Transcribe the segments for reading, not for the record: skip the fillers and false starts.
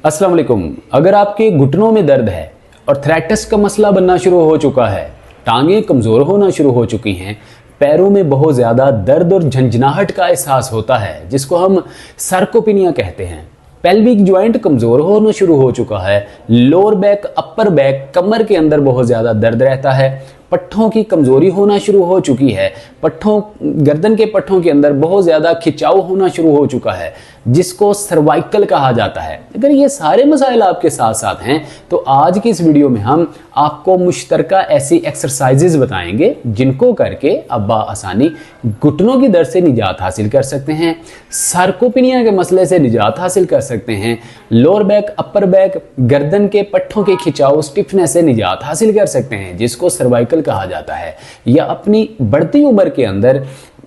अस्सलाम वालेकुम। अगर आपके घुटनों में दर्द है, आर्थराइटिस का मसला बनना शुरू हो चुका है, टांगें कमज़ोर होना शुरू हो चुकी हैं, पैरों में बहुत ज़्यादा दर्द और झंझनाहट का एहसास होता है जिसको हम सार्कोपिनिया कहते हैं, पेल्विक जॉइंट कमज़ोर होना शुरू हो चुका है, लोअर बैक, अपर बैक, कमर के अंदर बहुत ज़्यादा दर्द रहता है, पट्ठों की कमज़ोरी होना शुरू हो चुकी है, गर्दन के पट्ठों के अंदर बहुत ज़्यादा खिंचाव होना शुरू हो चुका है जिसको सर्वाइकल कहा जाता है। अगर ये सारे मसाइल आपके साथ साथ हैं तो आज की इस वीडियो में हम आपको मुश्तरका ऐसी एक्सरसाइजेज बताएंगे जिनको करके आप बआसानी घुटनों की दर्द से निजात हासिल कर सकते हैं, सार्कोपिनिया के मसले से निजात हासिल कर सकते हैं, लोअर बैक, अपर बैक, गर्दन के पट्ठों के खिंचाव, स्टिफनेस से निजात हासिल कर सकते हैं जिसको सर्वाइकल कहा जाता है, या अपनी बढ़ती उम्र के अंदर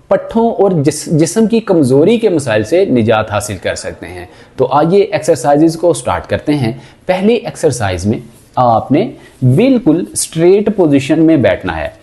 पट्ठों और जिस्म की कमजोरी के मसाइल से निजात हासिल कर सकते हैं। तो आइए एक्सरसाइजेज को स्टार्ट करते हैं। पहली एक्सरसाइज में आपने बिल्कुल स्ट्रेट पोजीशन में बैठना है।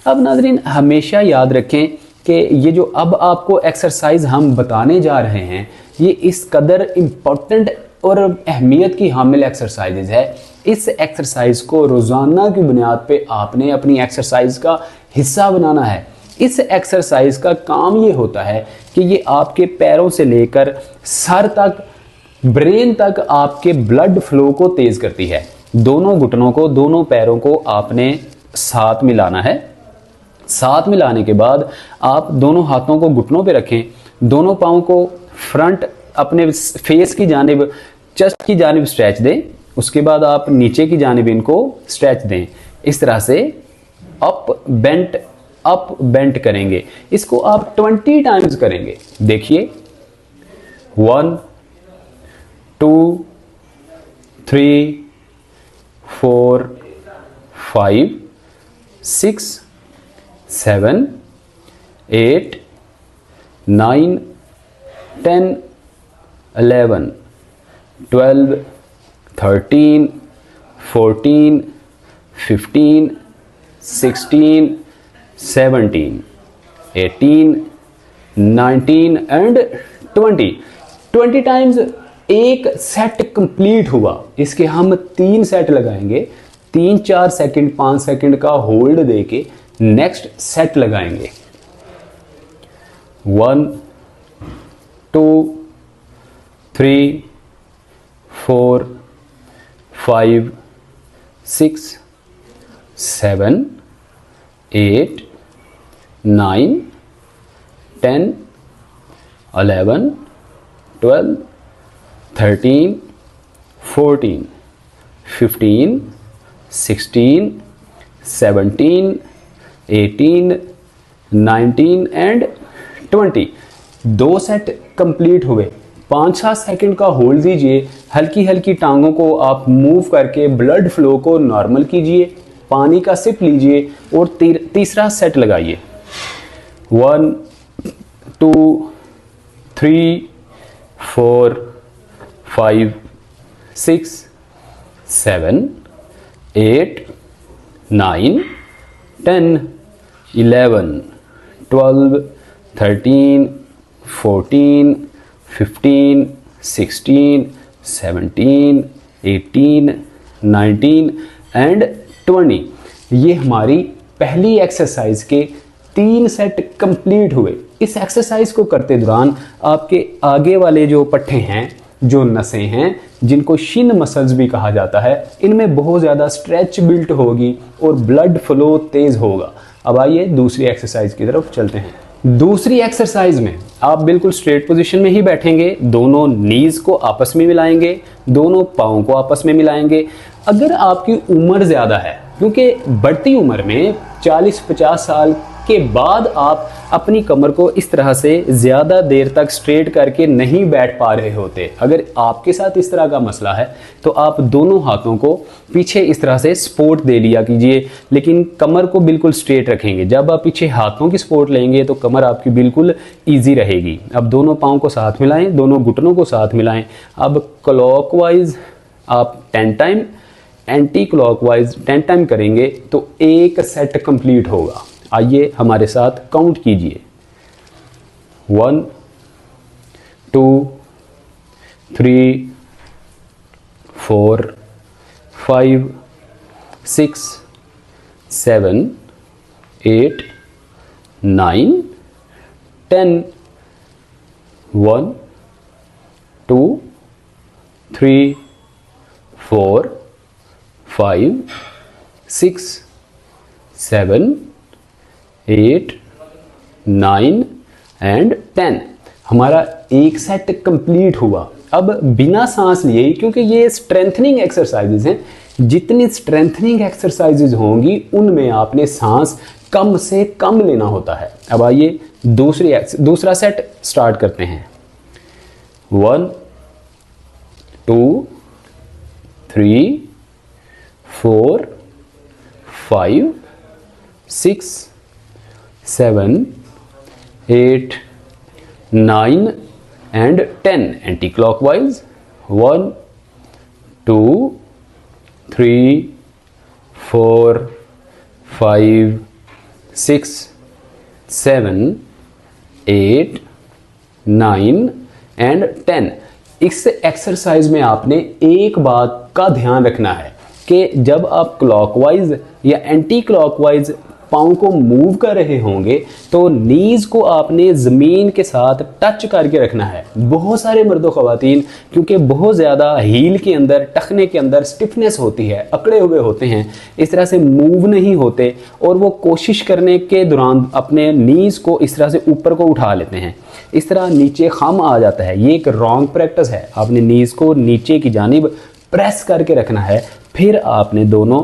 अब नाज़रीन हमेशा याद रखें कि ये जो अब आपको एक्सरसाइज हम बताने जा रहे हैं ये इस कदर इम्पोर्टेंट और अहमियत की हामिल एक्सरसाइजेज है। इस एक्सरसाइज को रोज़ाना की बुनियाद पे आपने अपनी एक्सरसाइज का हिस्सा बनाना है। इस एक्सरसाइज का काम ये होता है कि ये आपके पैरों से लेकर सर तक, ब्रेन तक आपके ब्लड फ्लो को तेज करती है। दोनों घुटनों को, दोनों पैरों को आपने साथ मिलाना है। साथ मिलाने के बाद आप दोनों हाथों को घुटनों पे रखें, दोनों पाँव को फ्रंट अपने फेस की जानिब, चेस्ट की जानिब स्ट्रेच दें। उसके बाद आप नीचे की जानिब इनको स्ट्रेच दें। इस तरह से अप बेंट करेंगे। इसको आप 20 टाइम्स करेंगे। देखिए 1 2 3 4 5 6 7 8 9 10 11 12 13 14 15 16 17 18 19 एंड 20 टाइम्स एक सेट कंप्लीट हुआ। इसके हम 3 सेट लगाएंगे। 3 4 सेकंड 5 सेकंड का होल्ड देके नेक्स्ट सेट लगाएंगे। 1 2 3 4 5 6 7 8 9 10 11 12 13 14 15 16 17 18 19 एंड 20। 2 सेट कंप्लीट हुए। 5-7 सेकंड का होल्ड दीजिए। हल्की हल्की टांगों को आप मूव करके ब्लड फ्लो को नॉर्मल कीजिए। पानी का सिप लीजिए और तीसरा सेट लगाइए। 1 2 3 4 5 6 7 8 9 10 11 12 13 14 15 16 17 18 19 एंड 20। ये हमारी पहली एक्सरसाइज के 3 सेट कंप्लीट हुए। इस एक्सरसाइज को करते दौरान आपके आगे वाले जो पट्टे हैं, जो नसें हैं, जिनको शिन मसल्स भी कहा जाता है, इनमें बहुत ज़्यादा स्ट्रेच बिल्ट होगी और ब्लड फ्लो तेज़ होगा। अब आइए दूसरी एक्सरसाइज की तरफ चलते हैं। दूसरी एक्सरसाइज में आप बिल्कुल स्ट्रेट पोजीशन में ही बैठेंगे, दोनों नीज को आपस में मिलाएंगे, दोनों पाँव को आपस में मिलाएंगे। अगर आपकी उम्र ज़्यादा है, क्योंकि बढ़ती उम्र में 40-50 साल के बाद आप अपनी कमर को इस तरह से ज़्यादा देर तक स्ट्रेट करके नहीं बैठ पा रहे होते, अगर आपके साथ इस तरह का मसला है तो आप दोनों हाथों को पीछे इस तरह से सपोर्ट दे लिया कीजिए, लेकिन कमर को बिल्कुल स्ट्रेट रखेंगे। जब आप पीछे हाथों की सपोर्ट लेंगे तो कमर आपकी बिल्कुल ईजी रहेगी। अब दोनों पाँव को साथ मिलाएं, दोनों घुटनों को साथ मिलाएं। अब क्लॉकवाइज आप 10 टाइम, एंटी क्लॉकवाइज 10 टाइम करेंगे तो एक सेट कंप्लीट होगा। आइए हमारे साथ काउंट कीजिए। 1 2 3 4 5 6 7 8 9 10 1 2 3 4 5 6 7 8 9 एंड 10। हमारा एक सेट कंप्लीट हुआ। अब बिना सांस लिए, क्योंकि ये स्ट्रेंथनिंग एक्सरसाइजेज हैं, जितनी स्ट्रेंथनिंग एक्सरसाइजेज होंगी उनमें आपने सांस कम से कम लेना होता है। अब आइए दूसरा सेट स्टार्ट करते हैं। 1 2 3 4 5 6 7 8 9 and 10 anti-clockwise। 1 2 3 4 5 6 7 8 9 and 10। इस एक्सरसाइज में आपने एक बात का ध्यान रखना है कि जब आप क्लॉकवाइज या एंटी क्लॉकवाइज पाँव को मूव कर रहे होंगे तो नीज को आपने ज़मीन के साथ टच करके रखना है। बहुत सारे मर्दों ख़वातीन क्योंकि बहुत ज़्यादा हील के अंदर, टखने के अंदर स्टिफनेस होती है, अकड़े हुए होते हैं, इस तरह से मूव नहीं होते और वो कोशिश करने के दौरान अपने नीज को इस तरह से ऊपर को उठा लेते हैं, इस तरह नीचे खम आ जाता है। ये एक रॉन्ग प्रैक्टिस है। आपने नीज को नीचे की जानिब प्रेस करके रखना है, फिर आपने दोनों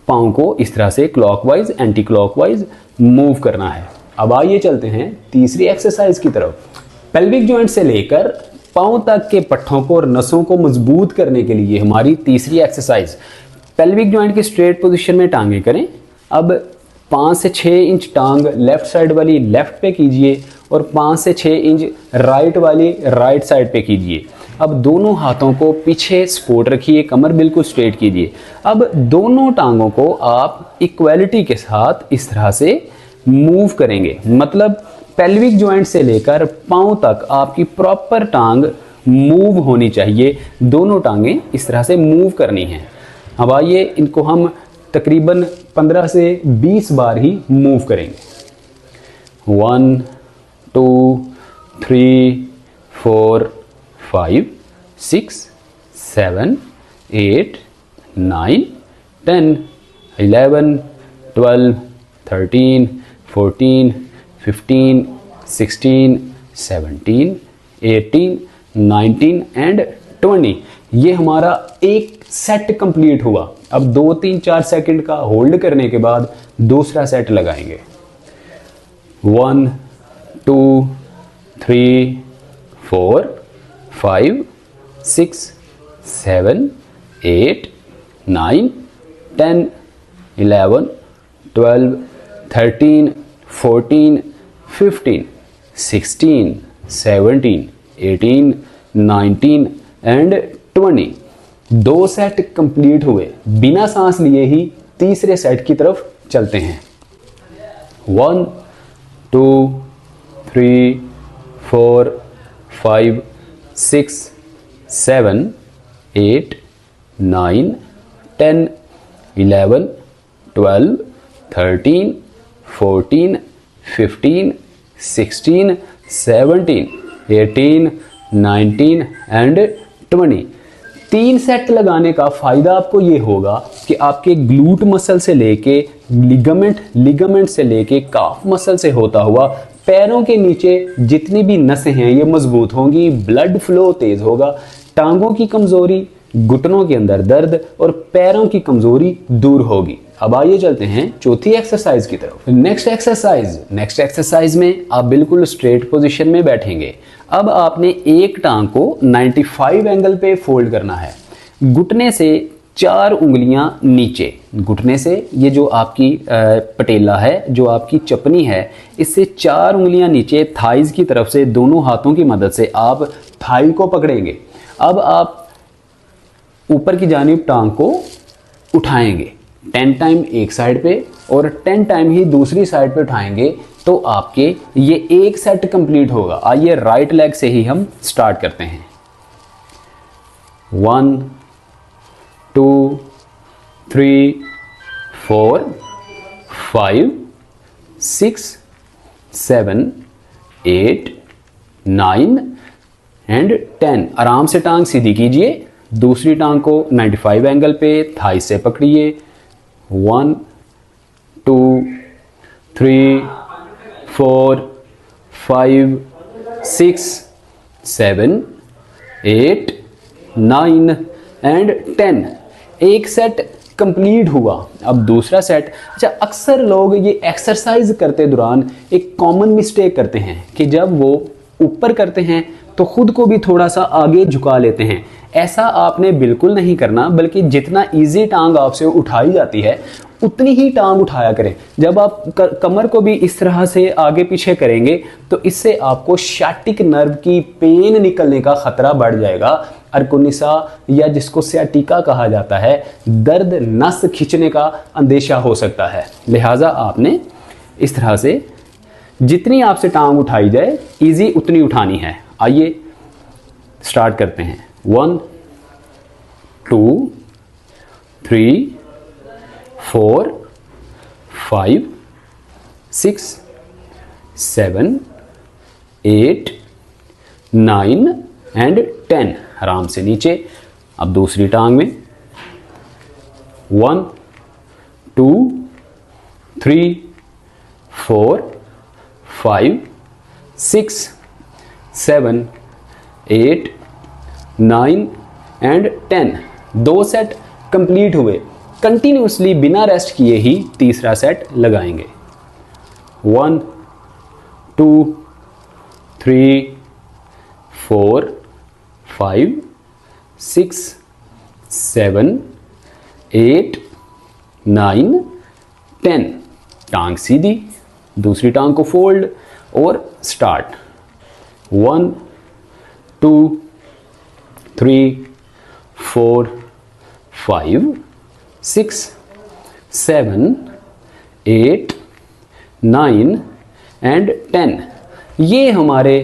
पाँव को इस तरह से क्लॉकवाइज एंटी क्लॉकवाइज मूव करना है। अब आइए चलते हैं तीसरी एक्सरसाइज की तरफ। पेल्विक जॉइंट से लेकर पाँव तक के पट्टों को और नसों को मजबूत करने के लिए हमारी तीसरी एक्सरसाइज। पेल्विक जॉइंट की स्ट्रेट पोजीशन में टांगे करें। अब 5 से 6 इंच टांग लेफ्ट साइड वाली लेफ्ट पे कीजिए और 5 से 6 इंच राइट वाली राइट साइड पे कीजिए। अब दोनों हाथों को पीछे सपोर्ट रखिए, कमर बिल्कुल स्ट्रेट कीजिए। अब दोनों टांगों को आप इक्वालिटी के साथ इस तरह से मूव करेंगे, मतलब पेल्विक जॉइंट से लेकर पाँव तक आपकी प्रॉपर टांग मूव होनी चाहिए। दोनों टांगें इस तरह से मूव करनी हैं। अब आइए इनको हम तकरीबन 15 से 20 बार ही मूव करेंगे। 1 2 3 4 5 6 7 8 9 10 11 12 13 14 15 16 17 18 19 एंड 20। ये हमारा एक सेट कंप्लीट हुआ। अब 2 3 4 सेकंड का होल्ड करने के बाद दूसरा सेट लगाएंगे। 1 2 3 4 5 6 7 8 9 10 11 12 13 14 15 16 17 18 19 एंड 20। 2 सेट कंप्लीट हुए। बिना सांस लिए ही तीसरे सेट की तरफ चलते हैं। 1 2 3 4 5 6 7 8 9 10 11 12 13 14 15 16 17 18 19 एंड 20। 3 सेट लगाने का फ़ायदा आपको ये होगा कि आपके ग्लूट मसल से लेके लिगामेंट से लेके काफ मसल से होता हुआ पैरों के नीचे जितनी भी नसें हैं ये मजबूत होंगी, ब्लड फ्लो तेज होगा, टांगों की कमजोरी, घुटनों के अंदर दर्द और पैरों की कमजोरी दूर होगी। अब आइए चलते हैं चौथी एक्सरसाइज की तरफ। नेक्स्ट एक्सरसाइज में आप बिल्कुल स्ट्रेट पोजीशन में बैठेंगे। अब आपने एक टांग को 95 एंगल पे फोल्ड करना है। घुटने से 4 उंगलियां नीचे, घुटने से ये जो आपकी पटेला है, जो आपकी चपनी है, इससे 4 उंगलियां नीचे थाइज की तरफ से दोनों हाथों की मदद से आप थाई को पकड़ेंगे। अब आप ऊपर की जानिब टांग को उठाएंगे 10 टाइम एक साइड पे और 10 टाइम ही दूसरी साइड पे उठाएंगे तो आपके ये एक सेट कंप्लीट होगा। आइए राइट लेग से ही हम स्टार्ट करते हैं। 1 2 3 4 5 6 7 8 9 एंड 10। आराम से टांग सीधी कीजिए, दूसरी टांग को 95 एंगल पे थाई से पकड़िए। 1 2 3 4 5 6 7 8 9 एंड 10। एक सेट कंप्लीट हुआ। अब दूसरा सेट। अच्छा, अक्सर लोग ये एक्सरसाइज करते दौरान एक कॉमन मिस्टेक करते हैं कि जब वो ऊपर करते हैं तो खुद को भी थोड़ा सा आगे झुका लेते हैं। ऐसा आपने बिल्कुल नहीं करना, बल्कि जितना इजी टांग आपसे उठाई जाती है उतनी ही टांग उठाया करें। जब आप कमर को भी इस तरह से आगे पीछे करेंगे तो इससे आपको शाटिक नर्व की पेन निकलने का खतरा बढ़ जाएगा। अर्कुनिसा या जिसको सियाटिका कहा जाता है, दर्द नस खींचने का अंदेशा हो सकता है। लिहाजा आपने इस तरह से जितनी आपसे टांग उठाई जाए इजी उतनी उठानी है। आइए स्टार्ट करते हैं। 1 2 3 4 5 6 7 8 9 एंड 10। आराम से नीचे। अब दूसरी टांग में 1 2 3 4 5 6 7 8 9 एंड 10। दो सेट कंप्लीट हुए। कंटिन्यूसली बिना रेस्ट किए ही तीसरा सेट लगाएंगे। 1 2 3 4 5 6 7 8 9 10। टांग सीधी, दूसरी टांग को फोल्ड और स्टार्ट। 1 2 3 4 5 6 7 8 9 एंड 10। ये हमारे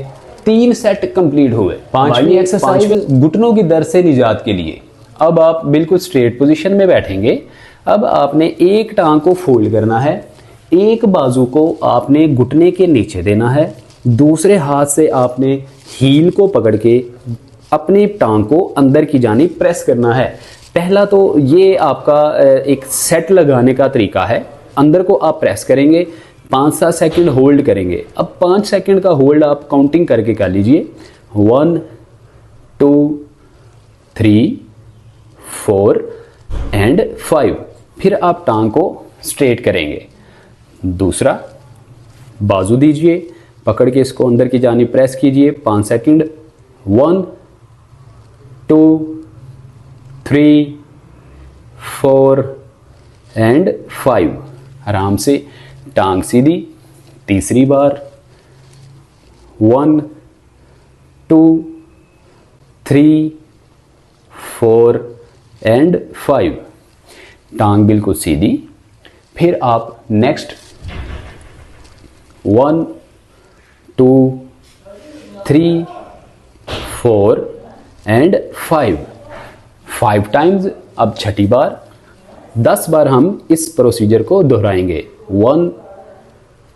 3 सेट कंप्लीट हुए। पांचवी एक्सरसाइज घुटनों की दर्द से निजात के लिए। अब आप बिल्कुल स्ट्रेट पोजीशन में बैठेंगे। अब आपने एक टांग को फोल्ड करना है, एक बाजू को आपने घुटने के नीचे देना है, दूसरे हाथ से आपने हील को पकड़ के अपनी टांग को अंदर की जानिब प्रेस करना है। पहला तो ये आपका एक सेट लगाने का तरीका है। अंदर को आप प्रेस करेंगे, 5-7 सेकंड होल्ड करेंगे। अब 5 सेकंड का होल्ड आप काउंटिंग करके कर लीजिए। 1 2 3 4 एंड 5। फिर आप टांग को स्ट्रेट करेंगे। दूसरा बाजू दीजिए, पकड़ के इसको अंदर की जानिब प्रेस कीजिए 5 सेकंड। 1 2 3 4 एंड 5। आराम से टांग सीधी। तीसरी बार 1 2 3 4 एंड 5। टांग बिल्कुल सीधी। फिर आप नेक्स्ट 1 2 3 4 एंड 5 टाइम्स। अब छठी बार। 10 बार हम इस प्रोसीजर को दोहराएंगे। 1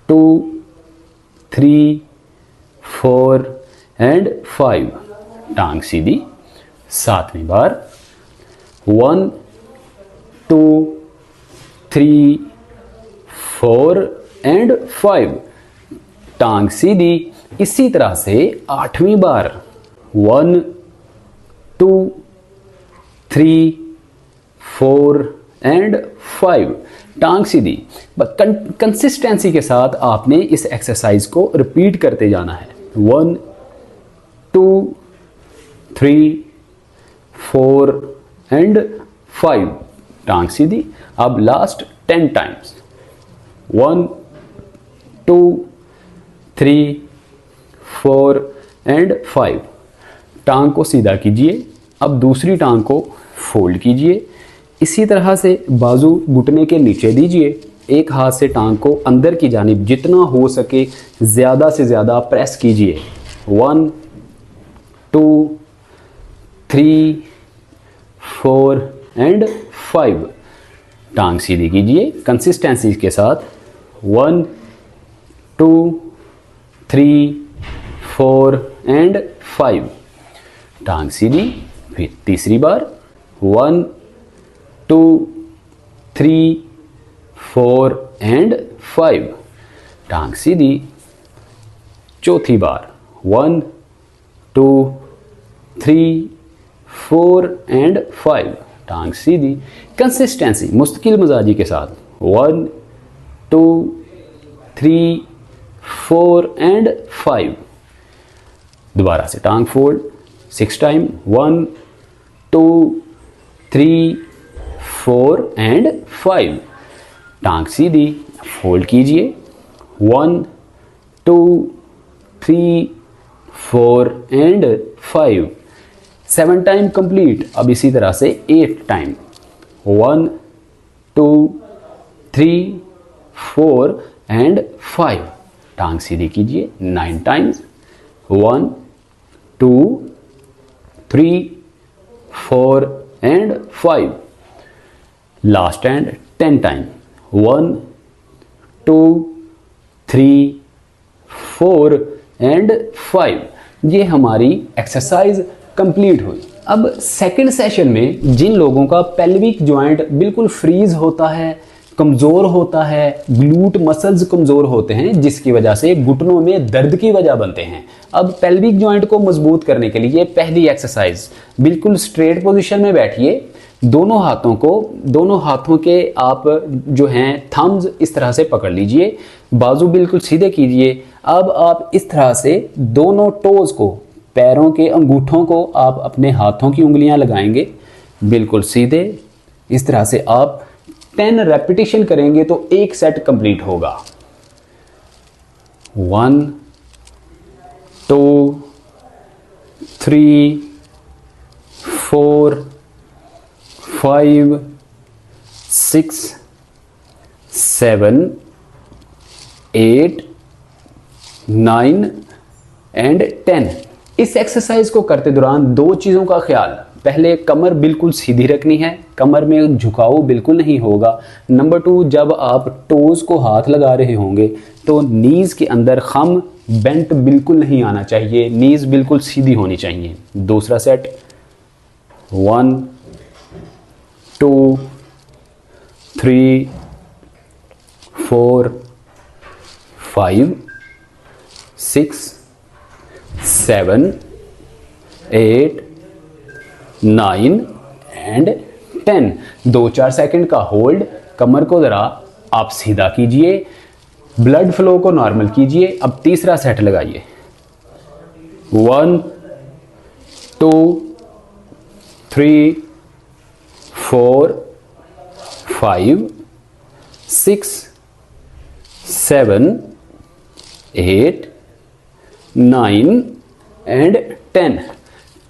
2 3 4 एंड 5। टांग सीधी। 7वीं बार 1 2 3 4 एंड 5। टांग सीधी। इसी तरह से 8वीं बार 1 2 3 4 एंड 5। टांग सीधी। कंसिस्टेंसी के साथ आपने इस एक्सरसाइज को रिपीट करते जाना है। 1 2 3 4 एंड 5। टांग सीधी। अब लास्ट 10 टाइम्स। 1 2 3 4 एंड 5। टांग को सीधा कीजिए। अब दूसरी टांग को फोल्ड कीजिए। इसी तरह से बाजू घुटने के नीचे दीजिए। एक हाथ से टांग को अंदर की जानिब जितना हो सके ज़्यादा से ज़्यादा प्रेस कीजिए। 1 2 3 4 एंड 5। टांग सीधी कीजिए कंसिस्टेंसी के साथ। 1 2 3 4 एंड 5। टांग सीधी। फिर तीसरी बार 1 2 3 4 एंड 5। टांग सीधी। चौथी बार 1 2 3 4 एंड 5। टांग सीधी। कंसिस्टेंसी मुस्तकिल मजाजी के साथ। 1 2 3 4 एंड 5। दोबारा से टांग फोल्ड 6 टाइम। 1 2 3 4 एंड 5। टांग सीधी। फोल्ड कीजिए 1 2 3 4 एंड 5। 7 time complete. अब इसी तरह से 8 टाइम। 1 2 3 4 एंड 5। टांग सीधी कीजिए 9 times. 1 2 3 4 and 5। Last and 10 time. 1 2 3 4 and 5। ये हमारी एक्सरसाइज कंप्लीट हुई। अब सेकंड सेशन में जिन लोगों का पेल्विक जॉइंट बिल्कुल फ्रीज होता है, कमज़ोर होता है, ग्लूट मसल्स कमज़ोर होते हैं, जिसकी वजह से घुटनों में दर्द की वजह बनते हैं। अब पेल्विक जॉइंट को मजबूत करने के लिए पहली एक्सरसाइज, बिल्कुल स्ट्रेट पोजीशन में बैठिए। दोनों हाथों के आप जो हैं थम्स इस तरह से पकड़ लीजिए। बाजू बिल्कुल सीधे कीजिए। अब आप इस तरह से दोनों टोज को, पैरों के अंगूठों को आप अपने हाथों की उंगलियां लगाएंगे बिल्कुल सीधे। इस तरह से आप 10 रेपिटेशन करेंगे तो एक सेट कंप्लीट होगा। 1 2 3 4 5 6 7 8 9 एंड 10। इस एक्सरसाइज को करते दौरान दो चीज़ों का ख्याल, पहले कमर बिल्कुल सीधी रखनी है, कमर में झुकाव बिल्कुल नहीं होगा। नंबर 2, जब आप टोज को हाथ लगा रहे होंगे तो नीज के अंदर खम बेंट बिल्कुल नहीं आना चाहिए, नीज बिल्कुल सीधी होनी चाहिए। दूसरा सेट 1 2 3 4 5 6 7 8 9 एंड 10। 2-4 सेकंड का होल्ड। कमर को ज़रा आप सीधा कीजिए, ब्लड फ्लो को नॉर्मल कीजिए। अब तीसरा सेट लगाइए। 1 2 3 4 5 6 7 8 9 एंड 10।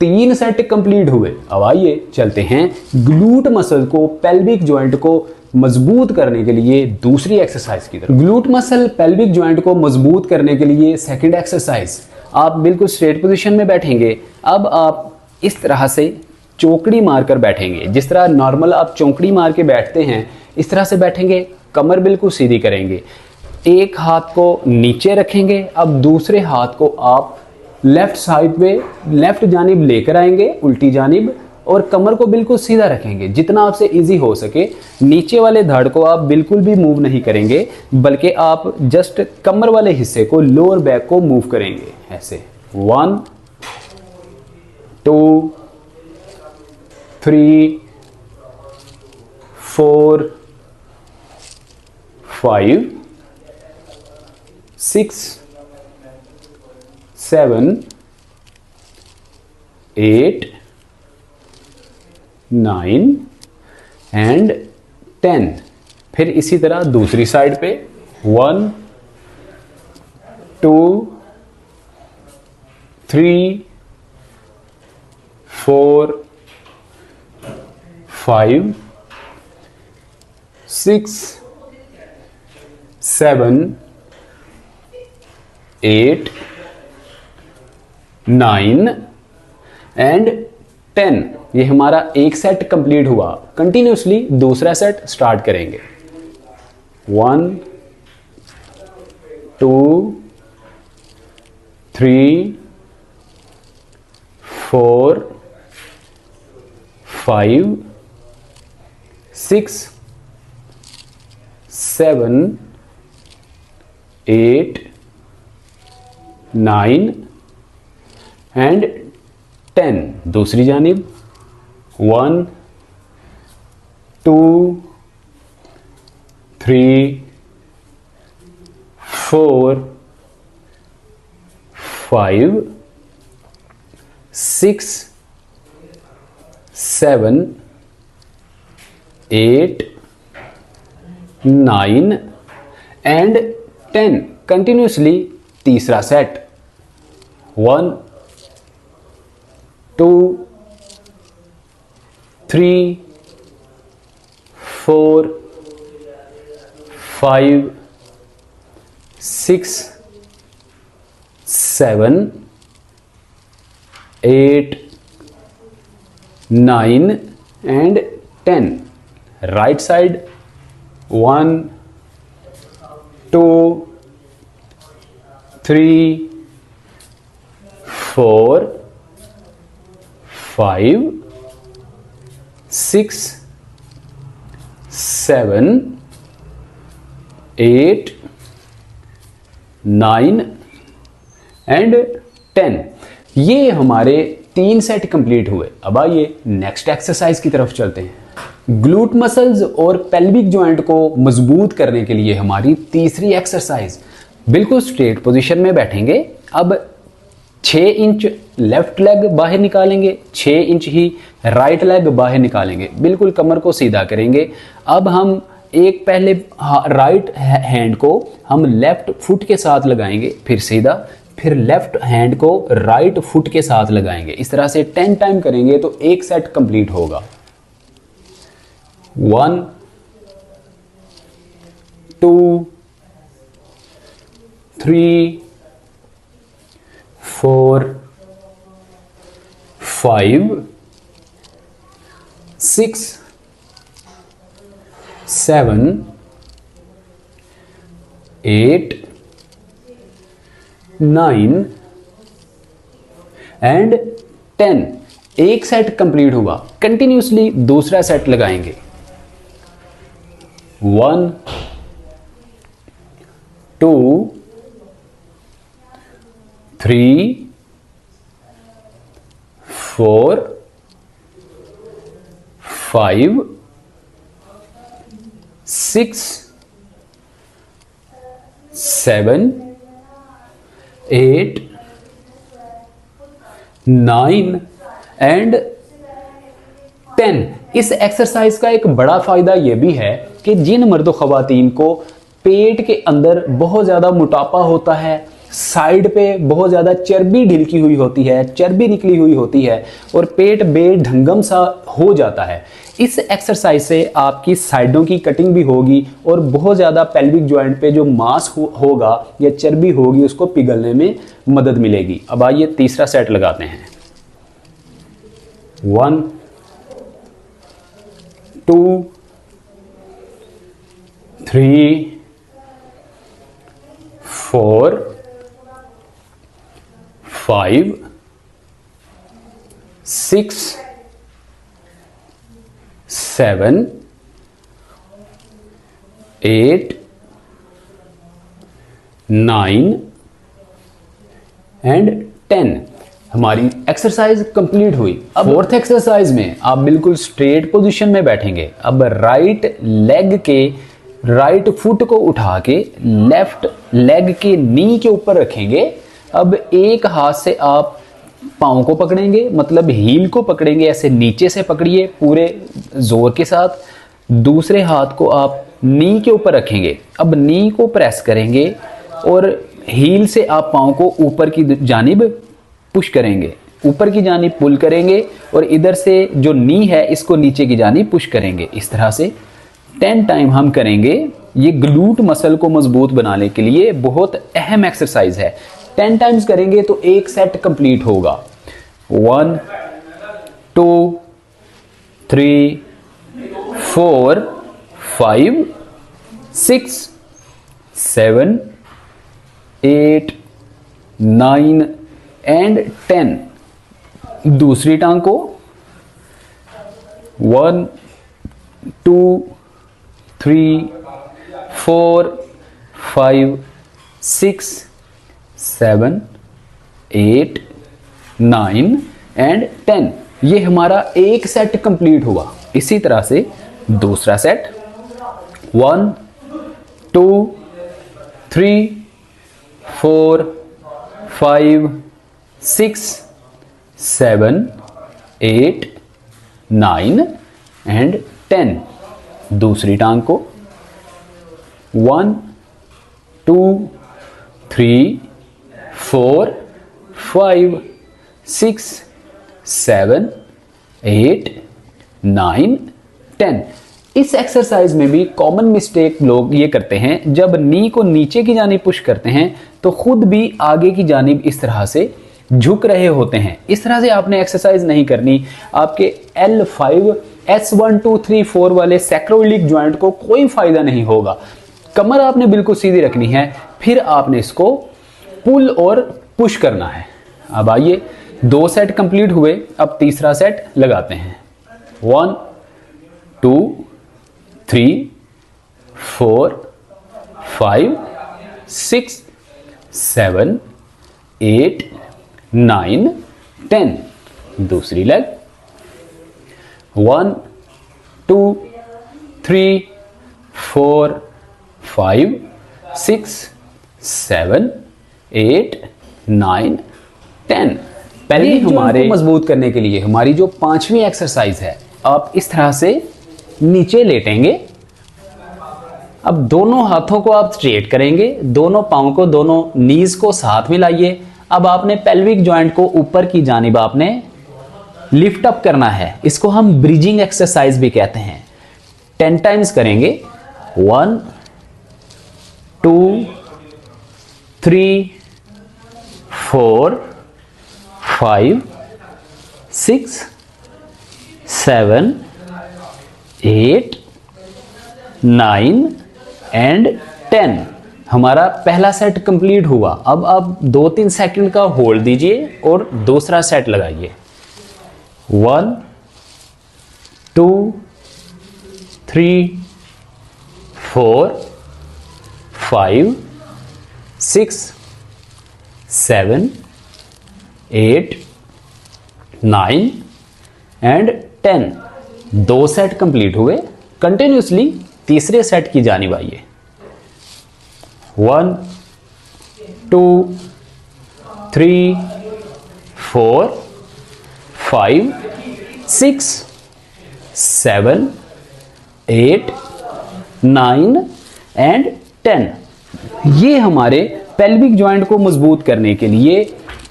3 सेट कंप्लीट हुए। अब आइए चलते हैं ग्लूट मसल को, पेल्विक जॉइंट को मजबूत करने के लिए दूसरी एक्सरसाइज की तरफ। ग्लूट मसल पेल्विक जॉइंट को मजबूत करने के लिए सेकंड एक्सरसाइज, आप बिल्कुल स्ट्रेट पोजीशन में बैठेंगे। अब आप इस तरह से चौकड़ी मारकर बैठेंगे। जिस तरह नॉर्मल आप चौकड़ी मार के बैठते हैं इस तरह से बैठेंगे। कमर बिल्कुल सीधी करेंगे। एक हाथ को नीचे रखेंगे। अब दूसरे हाथ को आप लेफ्ट साइड पे, लेफ्ट जानिब लेकर आएंगे, उल्टी जानिब, और कमर को बिल्कुल सीधा रखेंगे जितना आपसे इजी हो सके। नीचे वाले धड़ को आप बिल्कुल भी मूव नहीं करेंगे, बल्कि आप जस्ट कमर वाले हिस्से को, लोअर बैक को मूव करेंगे ऐसे। 1 2 3 4 5 6 7 8 9 एंड 10। फिर इसी तरह दूसरी साइड पे 1 2 3 4 5 6 7 8 9 एंड 10। ये हमारा एक सेट कंप्लीट हुआ, कंटिन्यूसली दूसरा सेट स्टार्ट करेंगे। 1 2 3 4 5 6 7 8 9 एंड 10। दूसरी जानिब 1 2 3 4 5 6 7 8 9 एंड 10। कंटिन्यूसली तीसरा set 1 2 3 4 5 6 7 8 9 and 10। Right side 1 2 3 4 5 6 7 8 9 and 10। ये हमारे 3 सेट कंप्लीट हुए। अब आइए नेक्स्ट एक्सरसाइज की तरफ चलते हैं। ग्लूट मसल्स और पेल्विक जॉइंट को मजबूत करने के लिए हमारी तीसरी एक्सरसाइज, बिल्कुल स्ट्रेट पोजीशन में बैठेंगे। अब 6 इंच लेफ्ट लेग बाहर निकालेंगे, 6 इंच ही राइट लेग बाहर निकालेंगे, बिल्कुल कमर को सीधा करेंगे। अब हम एक पहले राइट हैंड को हम लेफ्ट फुट के साथ लगाएंगे, फिर सीधा, फिर लेफ्ट हैंड को राइट फुट के साथ लगाएंगे। इस तरह से 10 टाइम करेंगे तो एक सेट कंप्लीट होगा। 1 2 3 4 5 6 7 8 9 एंड 10। एक सेट कंप्लीट हुआ। कंटिन्यूसली दूसरा सेट लगाएंगे। 1 2 3 4 5 6 7 8 9 एंड 10। इस एक्सरसाइज का एक बड़ा फायदा यह भी है कि जिन मर्द ख़वातीन को पेट के अंदर बहुत ज़्यादा मोटापा होता है, साइड पे बहुत ज़्यादा चर्बी ढिलकी हुई होती है, चर्बी निकली हुई होती है और पेट बेढंगम सा हो जाता है, इस एक्सरसाइज से आपकी साइडों की कटिंग भी होगी और बहुत ज़्यादा पेल्विक जॉइंट पे जो मांस होगा या चर्बी होगी उसको पिघलने में मदद मिलेगी। अब आइए तीसरा सेट लगाते हैं। 1 2 3 4 5 6 7 8 9 एंड 10। हमारी एक्सरसाइज कंप्लीट हुई। अब फोर्थ एक्सरसाइज में आप बिल्कुल स्ट्रेट पोजीशन में बैठेंगे। अब राइट लेग के राइट फुट को उठा के लेफ्ट लेग के नी के ऊपर रखेंगे। अब एक हाथ से आप पाँव को पकड़ेंगे, मतलब हील को पकड़ेंगे, ऐसे नीचे से पकड़िए पूरे जोर के साथ। दूसरे हाथ को आप नी के ऊपर रखेंगे। अब नी को प्रेस करेंगे और हील से आप पाँव को ऊपर की जानिब पुश करेंगे, ऊपर की जानिब पुल करेंगे और इधर से जो नी है इसको नीचे की जानिब पुश करेंगे। इस तरह से 10 टाइम हम करेंगे। ये ग्लूट मसल को मजबूत बनाने के लिए बहुत अहम एक्सरसाइज है। 10 टाइम्स करेंगे तो एक सेट कंप्लीट होगा। 1 2 3 4 5 6 7 8 9 एंड 10। दूसरी टांग को 1 2 3 4 5 6 7 8 9 एंड 10। ये हमारा एक सेट कंप्लीट हुआ। इसी तरह से दूसरा सेट 1 2 3 4 5 6 7 8 9 एंड 10। दूसरी टांग को 1 2 3 4 5 6 7 8 9 10। इस एक्सरसाइज में भी कॉमन मिस्टेक लोग ये करते हैं, जब नी को नीचे की जानिब पुश करते हैं तो खुद भी आगे की जानिब इस तरह से झुक रहे होते हैं। इस तरह से आपने एक्सरसाइज नहीं करनी। आपके L5 S1 2 3 4 वाले सैक्रोइलिक जॉइंट को कोई फायदा नहीं होगा। कमर आपने बिल्कुल सीधी रखनी है, फिर आपने इसको पुल और पुश करना है। अब आइए, 2 सेट कंप्लीट हुए, अब तीसरा सेट लगाते हैं। 1 2 3 4 5 6 7 8 9 10। दूसरी लेग 1 2 3 4 5 6 7 8 9 10। पहले हमारे मजबूत करने के लिए हमारी जो 5वीं एक्सरसाइज है, आप इस तरह से नीचे लेटेंगे। अब दोनों हाथों को आप स्ट्रेट करेंगे, दोनों पाँव को, दोनों नीज को साथ में लाइए। अब आपने पेल्विक जॉइंट को ऊपर की जानिब आपने लिफ्ट अप करना है। इसको हम ब्रिजिंग एक्सरसाइज भी कहते हैं। 10 टाइम्स करेंगे। 1 2 3 4 5 6 7 8 9 एंड 10। हमारा पहला सेट कंप्लीट हुआ। अब आप 2-3 सेकंड का होल्ड दीजिए और दूसरा सेट लगाइए। 1 2 3 4 5 6 7 8 9 एंड 10। 2 सेट कंप्लीट हुए। कंटिन्यूसली तीसरे सेट की जानिब आइए। 1 2 3 4 5 6 7 8 9 एंड 10। ये हमारे पेल्विक जॉइंट को मजबूत करने के लिए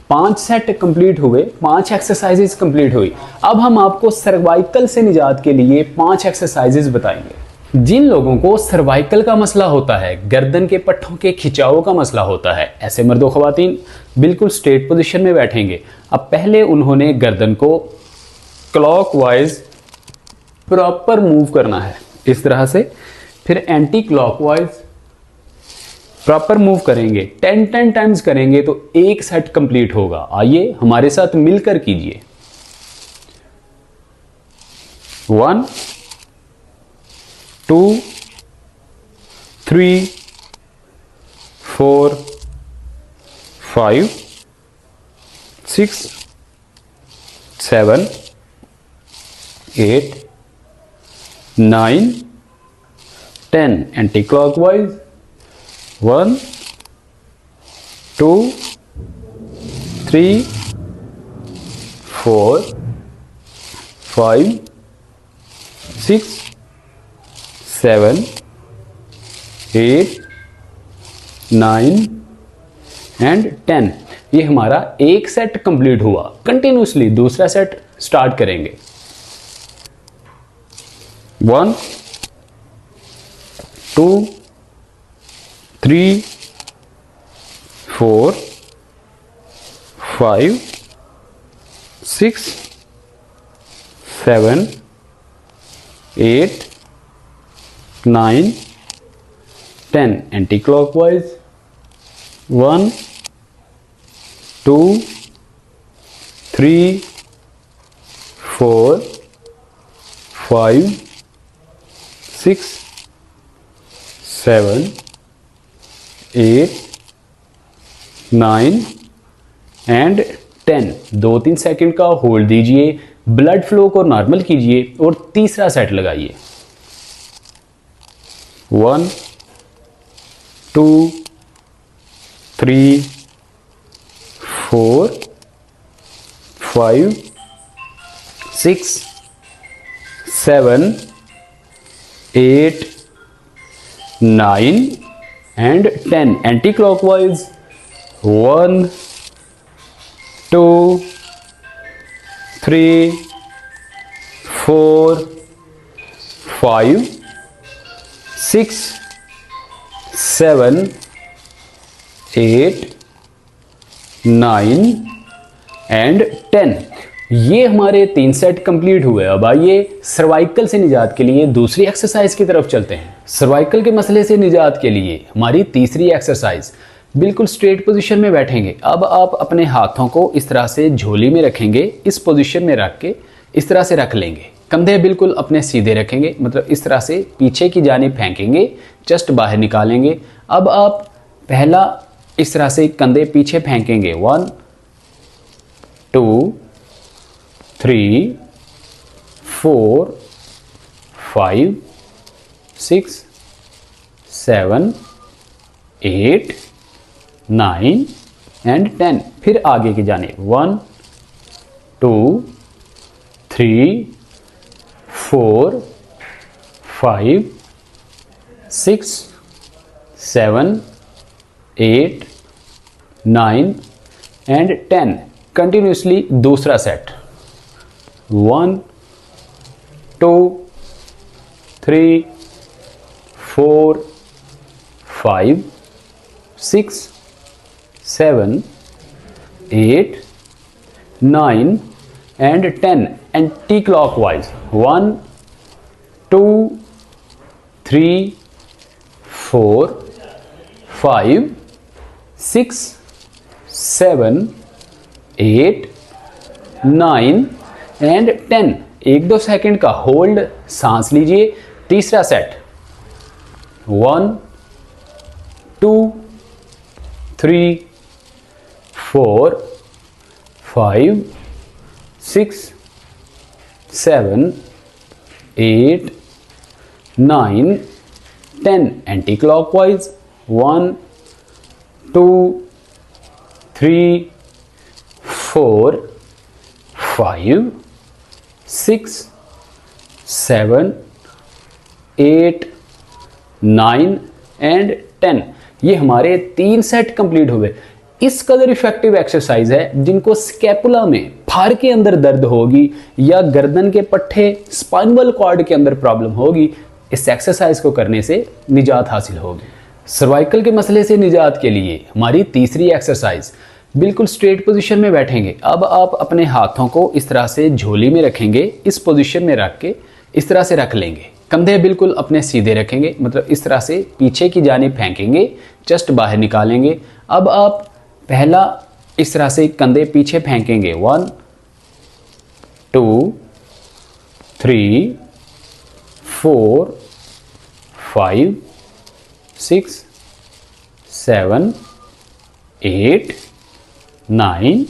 5 सेट कंप्लीट हुए, 5 एक्सरसाइजेस कंप्लीट हुई। अब हम आपको सर्वाइकल से निजात के लिए 5 एक्सरसाइजेस बताएंगे। जिन लोगों को सर्वाइकल का मसला होता है, गर्दन के पट्टों के खिंचाव का मसला होता है, ऐसे मर्द व ख़वातीन बिल्कुल स्ट्रेट पोजीशन में बैठेंगे। अब पहले उन्होंने गर्दन को क्लॉकवाइज प्रॉपर मूव करना है, इस तरह से। फिर एंटी क्लॉकवाइज प्रॉपर मूव करेंगे। 10 टाइम्स करेंगे तो एक सेट कंप्लीट होगा। आइए हमारे साथ मिलकर कीजिए। 1 2 3 4 5 6 7 8 9 10 एंटी क्लॉकवाइज। 1 2 3 4 5 6 7 8 9 एंड 10। ये हमारा एक सेट कंप्लीट हुआ। कंटिन्यूसली दूसरा सेट स्टार्ट करेंगे। 1 2 3 4 5 6 7 8, 9, 10 anti-clockwise. 1, 2, 3, 4, 5, 6, 7, 8, 9 एंड 10। 2-3 सेकंड का होल्ड दीजिए, ब्लड फ्लो को नॉर्मल कीजिए और तीसरा सेट लगाइए। 1, 2, 3, 4, 5, 6, 7, 8, 9 एंड 10 एंटी क्लॉकवाइज। 1, 2, 3, 4, 5, 6, 7, 8, 9 एंड 10। ये हमारे 3 सेट कंप्लीट हुए। अब आइए सर्वाइकल से निजात के लिए दूसरी एक्सरसाइज की तरफ चलते हैं। सर्वाइकल के मसले से निजात के लिए हमारी तीसरी एक्सरसाइज, बिल्कुल स्ट्रेट पोजीशन में बैठेंगे। अब आप अपने हाथों को इस तरह से झोली में रखेंगे, इस पोजीशन में रख के इस तरह से रख लेंगे। कंधे बिल्कुल अपने सीधे रखेंगे, मतलब इस तरह से पीछे की जानिब फेंकेंगे, चेस्ट बाहर निकालेंगे। अब आप पहला इस तरह से कंधे पीछे फेंकेंगे। 1, 2, 3, 4, 5, 6, 7, 8, 9 एंड 10। फिर आगे की जानिब 1, 2, 3, 4, 5, 6, 7, 8, 9 एंड 10। कंटिन्यूसली दूसरा set. 1, 2, 3, 4, 5, 6, 7, 8, 9 and 10 anti clockwise. 1, 2, 3, 4, 5, 6, 7, 8, 9 and 10। 1-2 second का होल्ड, सांस लीजिए। तीसरा सेट। 1, 2, 3, 4, 5, 6, 7, 8, 9, 10 anti clockwise. 1, 2, 3, 4, 5, 6, 7, 8, 9 एंड 10। ये हमारे 3 सेट कंप्लीट हुए। इस कदर इफेक्टिव एक्सरसाइज है, जिनको स्कैपुला में फाड़ के अंदर दर्द होगी या गर्दन के पट्टे स्पाइनल कॉर्ड के अंदर प्रॉब्लम होगी, इस एक्सरसाइज को करने से निजात हासिल होगी। सर्वाइकल के मसले से निजात के लिए हमारी तीसरी एक्सरसाइज, बिल्कुल स्ट्रेट पोजीशन में बैठेंगे। अब आप अपने हाथों को इस तरह से झोली में रखेंगे, इस पोजीशन में रख के इस तरह से रख लेंगे। कंधे बिल्कुल अपने सीधे रखेंगे, मतलब इस तरह से पीछे की जानिब फेंकेंगे, चेस्ट बाहर निकालेंगे। अब आप पहला इस तरह से कंधे पीछे फेंकेंगे। 1, 2, 3, 4, 5, 6, 7, 8, 9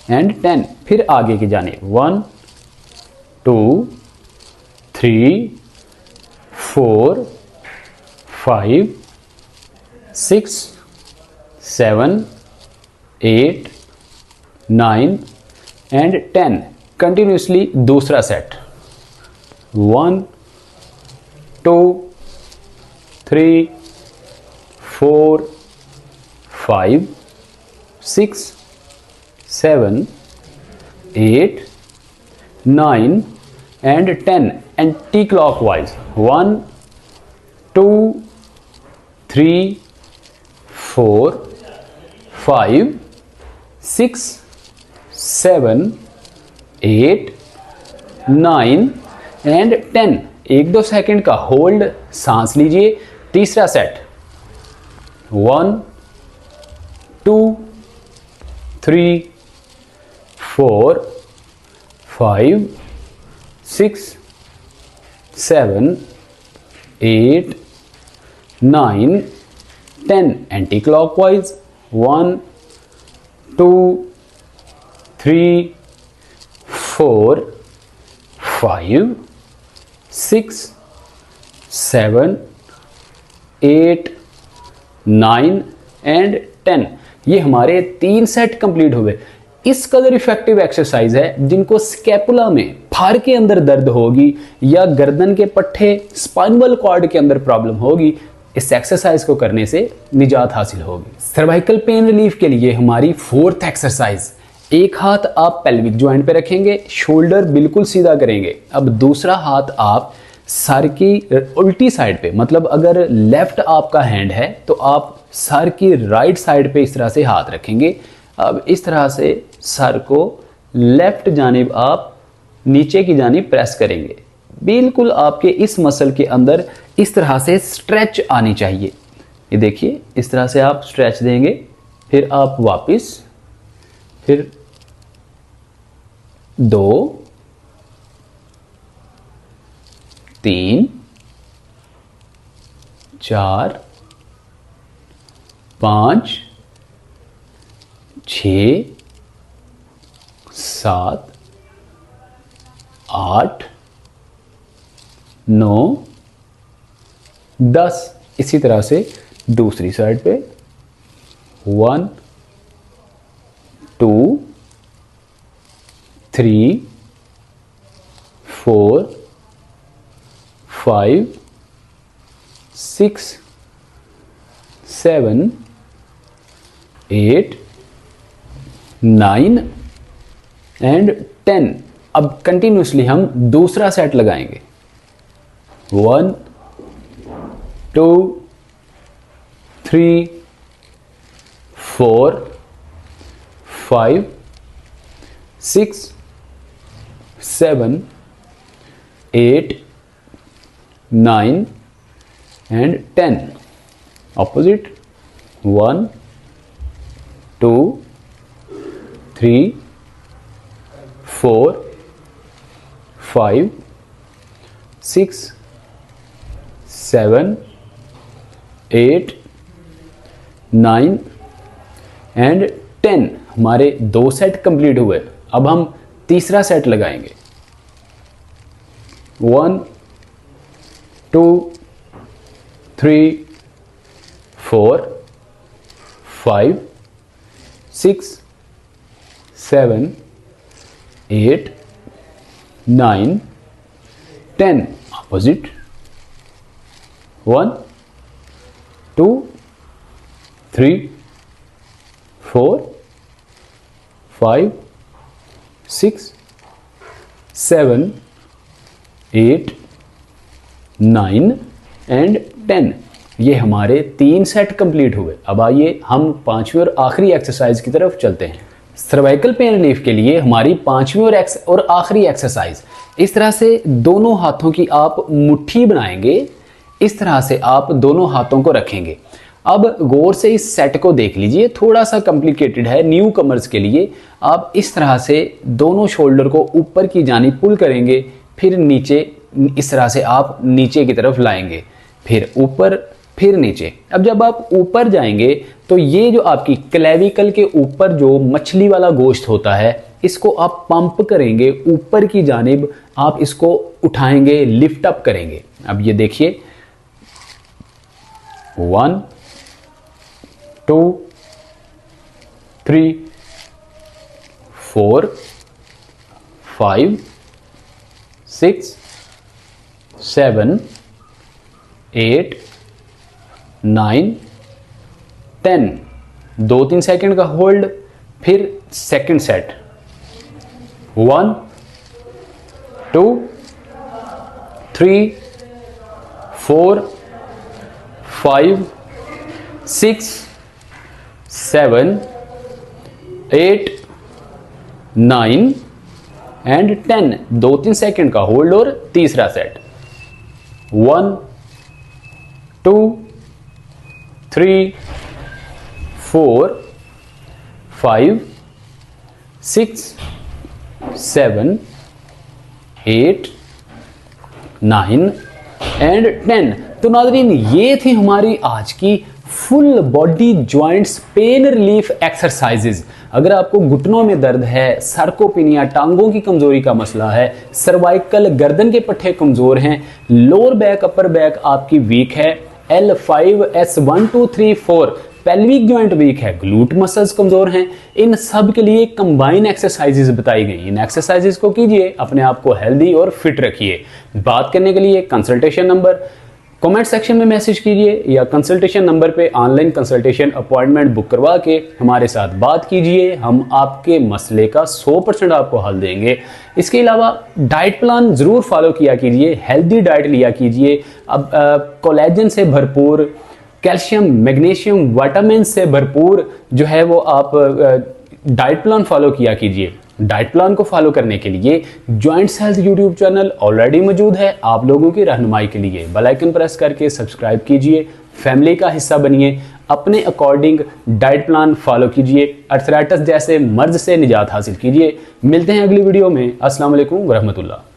एंड 10। फिर आगे की जानिब 1, 2, 3, 4, 5, 6, 7, 8, 9 एंड 10। कंटिन्यूसली दूसरा set. 1, 2, 3, 4, 5, 6, 7, 8, 9 and 10 anti clockwise. 1, 2, 3, 4, 5, 6, 7, 8, 9 and 10। 1-2 second का होल्ड, सांस लीजिए। तीसरा सेट 1 2 3 4 5 6 7 8 9 10 एंटी क्लॉकवाइज 1 2 3 4 5 6 7 8 9 एंड 10। ये हमारे 3 सेट कंप्लीट हुए। इस कदर इफेक्टिव एक्सरसाइज है जिनको स्कैपुला में फार के अंदर दर्द होगी या गर्दन के पट्टे स्पाइनल कॉर्ड के अंदर प्रॉब्लम होगी, इस एक्सरसाइज को करने से निजात हासिल होगी। सर्वाइकल पेन रिलीफ के लिए हमारी 4th एक्सरसाइज, एक हाथ आप पेल्विक जॉइंट पे रखेंगे, शोल्डर बिल्कुल सीधा करेंगे। अब दूसरा हाथ आप सर की उल्टी साइड पे, मतलब अगर लेफ्ट आपका हैंड है तो आप सर की राइट साइड पे इस तरह से हाथ रखेंगे। अब इस तरह से सर को लेफ्ट जानिब आप नीचे की जानिब प्रेस करेंगे। बिल्कुल आपके इस मसल के अंदर इस तरह से स्ट्रेच आनी चाहिए। ये देखिए, इस तरह से आप स्ट्रेच देंगे, फिर आप वापस, फिर 2 3 4 5 6 7 8 9 10। इसी तरह से दूसरी साइड पे 1 2 3 4 5 6 7 8 9 एंड 10। अब कंटिन्यूसली हम दूसरा सेट लगाएंगे। 1 2 3 4 5 6 7 8 9 एंड 10। Opposite 1 2 3 4 5 6 7 8 9 and 10। हमारे 2 सेट कंप्लीट हुए। अब हम तीसरा सेट लगाएंगे। 1 2 3 4 5 6 7 8 9 10। Opposite 1 2 3 4 5 6 7 8 9 and 10। ये हमारे 3 सेट कंप्लीट हुए। अब आइए हम 5वीं और आखिरी एक्सरसाइज की तरफ चलते हैं। सर्वाइकल पेन रिलीफ के लिए हमारी 5वीं और आखिरी एक्सरसाइज, इस तरह से दोनों हाथों की आप मुट्ठी बनाएंगे। इस तरह से आप दोनों हाथों को रखेंगे। अब गौर से इस सेट को देख लीजिए, थोड़ा सा कॉम्प्लिकेटेड है न्यू कमर्स के लिए। आप इस तरह से दोनों शोल्डर को ऊपर की जानिब पुल करेंगे, फिर नीचे, इस तरह से आप नीचे की तरफ लाएंगे, फिर ऊपर, फिर नीचे। अब जब आप ऊपर जाएंगे तो ये जो आपकी क्लेविकल के ऊपर जो मछली वाला गोश्त होता है, इसको आप पंप करेंगे ऊपर की जानिब, आप इसको उठाएंगे, लिफ्ट अप करेंगे। अब ये देखिए 1 2 3 4 5 6 7 8 9 10। 2-3 सेकंड का होल्ड, फिर सेकंड सेट 1 2 3 4 5 6 7 8 9 एंड 10, 2-3 सेकंड का होल्ड और तीसरा सेट 1 2 3 4 5 6 7 8 9 एंड 10। तो नाज़रीन ये थी हमारी आज की full body joints pain relief exercises. अगर आपको घुटनों में दर्द है, सर्कोपिनिया टांगों की कमजोरी का मसला है, सर्वाइकल गर्दन के पट्टे कमजोर हैं, लोअर बैक अपर बैक आपकी वीक है, L5 S1 2 3 4 pelvic joint weak है, ग्लूट मसल्स कमजोर हैं, इन सब के लिए कंबाइन एक्सरसाइजेज बताई गई। इन एक्सरसाइजेज को कीजिए, अपने आप को हेल्दी और फिट रखिए। बात करने के लिए कंसल्टेशन नंबर कमेंट सेक्शन में मैसेज कीजिए या कंसल्टेशन नंबर पे ऑनलाइन कंसल्टेशन अपॉइंटमेंट बुक करवा के हमारे साथ बात कीजिए। हम आपके मसले का 100% आपको हल देंगे। इसके अलावा डाइट प्लान ज़रूर फॉलो किया कीजिए, हेल्दी डाइट लिया कीजिए। अब कोलेजन से भरपूर, कैल्शियम मैग्नीशियम विटामिन से भरपूर जो है वो आप डाइट प्लान फॉलो किया कीजिए। डाइट प्लान को फॉलो करने के लिए joints health YouTube channel already मौजूद है आप लोगों की रहनुमाई के लिए। बेल आइकन प्रेस करके सब्सक्राइब कीजिए, फैमिली का हिस्सा बनिए, अपने अकॉर्डिंग डाइट प्लान फॉलो कीजिए, अर्थराइटिस जैसे मर्ज से निजात हासिल कीजिए। मिलते हैं अगली वीडियो में। अस्सलाम वालेकुम व रहमतुल्लाह।